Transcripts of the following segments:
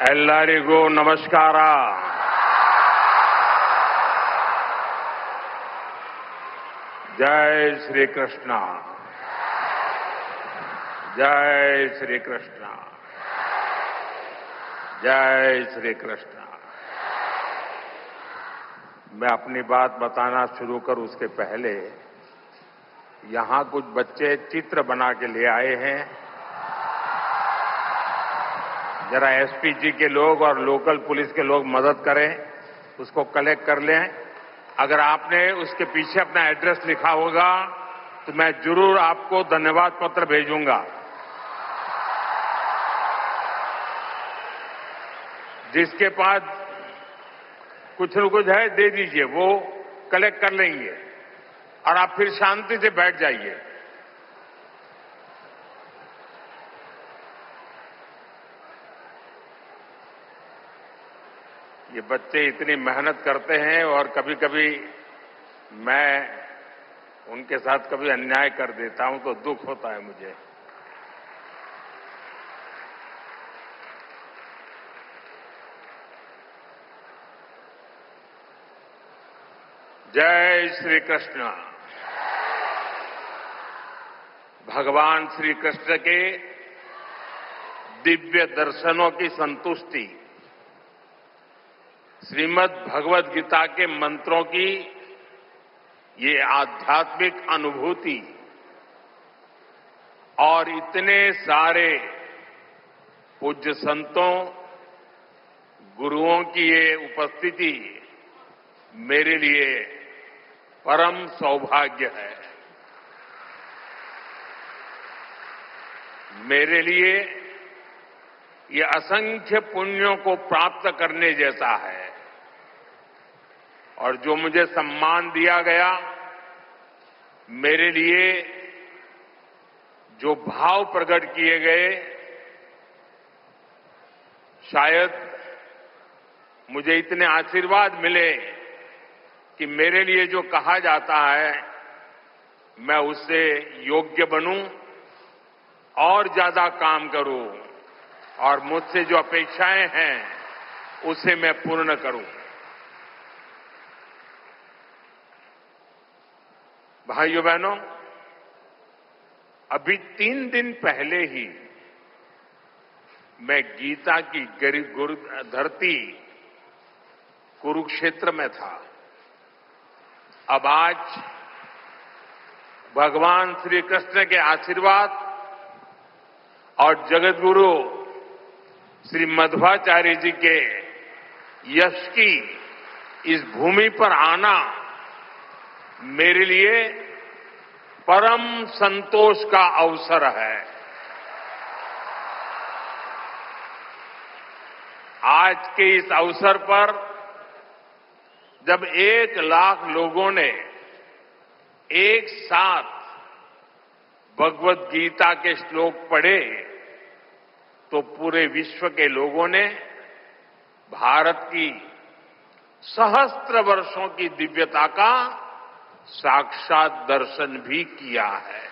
ಎಲ್ಲರಿಗೂ ನಮಸ್ಕಾರ. जय श्री कृष्ण. जय श्री कृष्ण. जय श्री कृष्ण. मैं अपनी बात बताना शुरू करूं उसके पहले यहां कुछ बच्चे चित्र बना के ले आए हैं. जरा एसपी जी के लोग और लोकल पुलिस के लोग मदद करें, उसको कलेक्ट कर लें. अगर आपने उसके पीछे अपना एड्रेस लिखा होगा तो मैं जरूर आपको धन्यवाद पत्र भेजूंगा. जिसके पास कुछ न कुछ है दे दीजिए, वो कलेक्ट कर लेंगे और आप फिर शांति से बैठ जाइए. ये बच्चे इतनी मेहनत करते हैं और कभी कभी मैं उनके साथ कभी अन्याय कर देता हूं तो दुख होता है मुझे. जय श्री कृष्ण. भगवान श्री कृष्ण के दिव्य दर्शनों की संतुष्टि, श्रीमद् भगवद गीता के मंत्रों की ये आध्यात्मिक अनुभूति और इतने सारे पूज्य संतों, गुरुओं की ये उपस्थिति मेरे लिए परम सौभाग्य है. मेरे लिए ये असंख्य पुण्यों को प्राप्त करने जैसा है. और जो मुझे सम्मान दिया गया, मेरे लिए जो भाव प्रकट किए गए, शायद मुझे इतने आशीर्वाद मिले कि मेरे लिए जो कहा जाता है मैं उससे योग्य बनूं और ज्यादा काम करूं और मुझसे जो अपेक्षाएं हैं उसे मैं पूर्ण करूं. भाइयों बहनों, अभी 3 दिन पहले ही मैं गीता की गुरु धरती कुरुक्षेत्र में था. अब आज भगवान श्री कृष्ण के आशीर्वाद और जगतगुरु श्री मध्वाचार्य जी के यश की इस भूमि पर आना मेरे लिए परम संतोष का अवसर है. आज के इस अवसर पर जब 1 लाख लोगों ने एक साथ भगवद गीता के श्लोक पढ़े तो पूरे विश्व के लोगों ने भारत की सहस्त्र वर्षों की दिव्यता का साक्षात दर्शन भी किया है.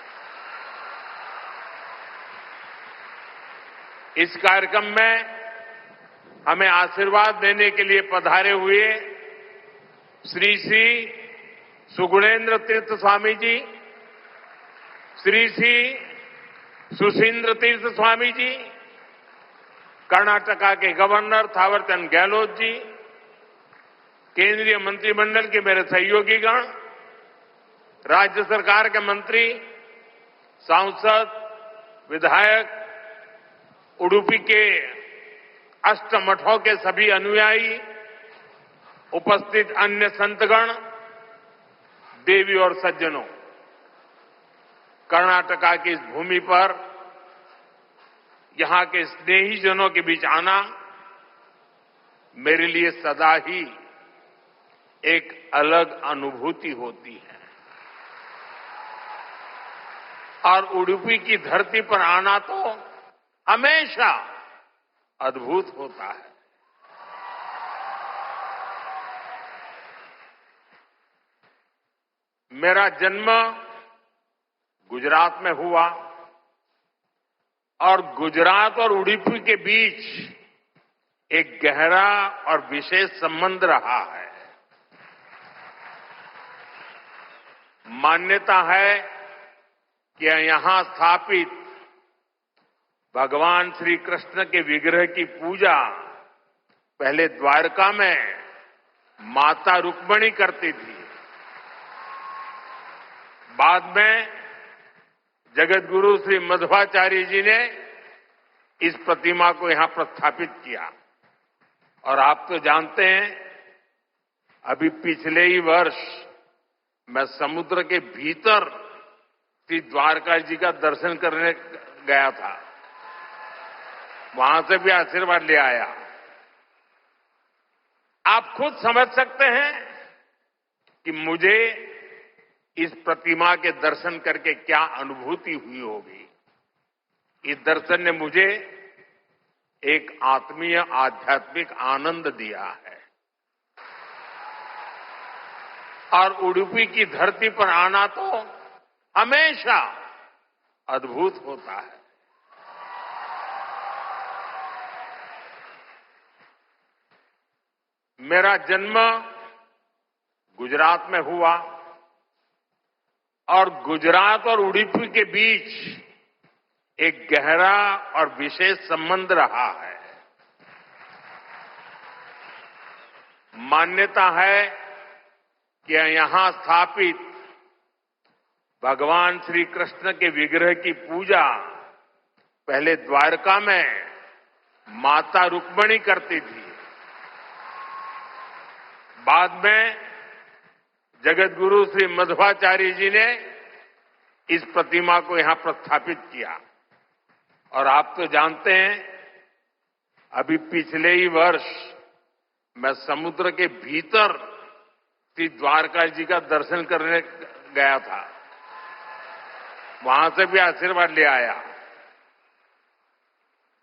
इस कार्यक्रम में हमें आशीर्वाद देने के लिए पधारे हुए श्री श्री सुगुणेन्द्र तीर्थ स्वामी जी, श्री श्री सुशींद्र तीर्थ स्वामी जी, कर्नाटका के गवर्नर थावरचंद गहलोत जी, केंद्रीय मंत्रिमंडल के मेरे सहयोगीगण, राज्य सरकार के मंत्री, सांसद, विधायक, उडुपी के अष्टमठों के सभी अनुयायी, उपस्थित अन्य संतगण, देवी और सज्जनों, कर्नाटका की इस भूमि पर यहां के स्नेहीजनों के बीच आना मेरे लिए सदा ही एक अलग अनुभूति होती है. और उडुपी की धरती पर आना तो हमेशा अद्भुत होता है. मेरा जन्म गुजरात में हुआ और गुजरात और उडुपी के बीच एक गहरा और विशेष संबंध रहा है। मान्यता है कि यहां स्थापित भगवान श्री कृष्ण के विग्रह की पूजा पहले द्वारका में माता रुक्मिणी करती थी। बाद में जगत गुरु श्री मध्वाचार्य जी ने इस प्रतिमा को यहां प्रस्थापित किया। और आप तो जानते हैं, अभी पिछले ही वर्ष मैं समुद्र के भीतर श्री द्वारका जी का दर्शन करने गया था। वहां से भी आशीर्वाद ले आया। आप खुद समझ सकते हैं कि मुझे इस प्रतिमा के दर्शन करके क्या अनुभूति हुई होगी। इस दर्शन ने मुझे एक आत्मीय आध्यात्मिक आनंद दिया है। और उडुपी की धरती पर आना तो हमेशा अद्भुत होता है। मेरा जन्म गुजरात में हुआ और गुजरात और उडुपी के बीच एक गहरा और विशेष संबंध रहा है। मान्यता है कि यहां स्थापित भगवान श्री कृष्ण के विग्रह की पूजा पहले द्वारका में माता रुक्मिणी करती थी। बाद में जगत गुरु श्री मध्वाचार्य जी ने इस प्रतिमा को यहां प्रस्थापित किया। और आप तो जानते हैं, अभी पिछले ही वर्ष मैं समुद्र के भीतर श्री द्वारका जी का दर्शन करने गया था। वहां से भी आशीर्वाद ले आया।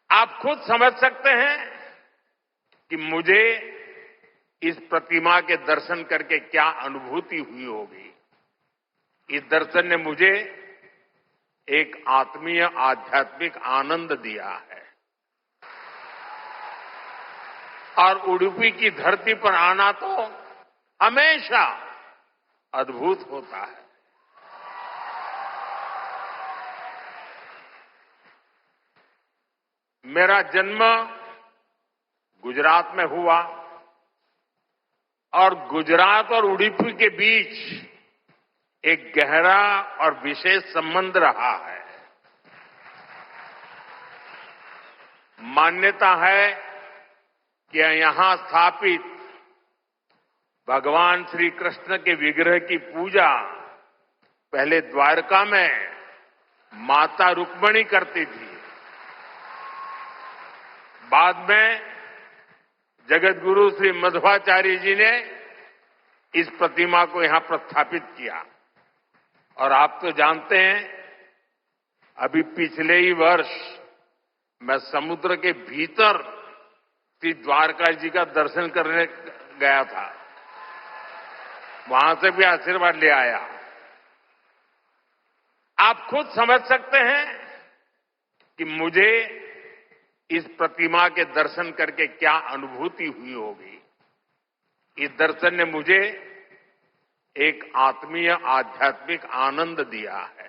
आप खुद समझ सकते हैं कि मुझे इस प्रतिमा के दर्शन करके क्या अनुभूति हुई होगी। इस दर्शन ने मुझे एक आत्मीय आध्यात्मिक आनंद दिया है। और उडुपी की धरती पर आना तो हमेशा अद्भुत होता है। मेरा जन्म गुजरात में हुआ और गुजरात और उडुपी के बीच एक गहरा और विशेष संबंध रहा है। मान्यता है कि यहां स्थापित भगवान श्री कृष्ण के विग्रह की पूजा पहले द्वारका में माता रुक्मिणी करती थी। बाद में जगत गुरु श्री मध्वाचार्य जी ने इस प्रतिमा को यहां प्रस्थापित किया। और आप तो जानते हैं, अभी पिछले ही वर्ष मैं समुद्र के भीतर श्री द्वारका जी का दर्शन करने गया था। वहां से भी आशीर्वाद ले आया। आप खुद समझ सकते हैं कि मुझे इस प्रतिमा के दर्शन करके क्या अनुभूति हुई होगी। इस दर्शन ने मुझे एक आत्मीय आध्यात्मिक आनंद दिया है।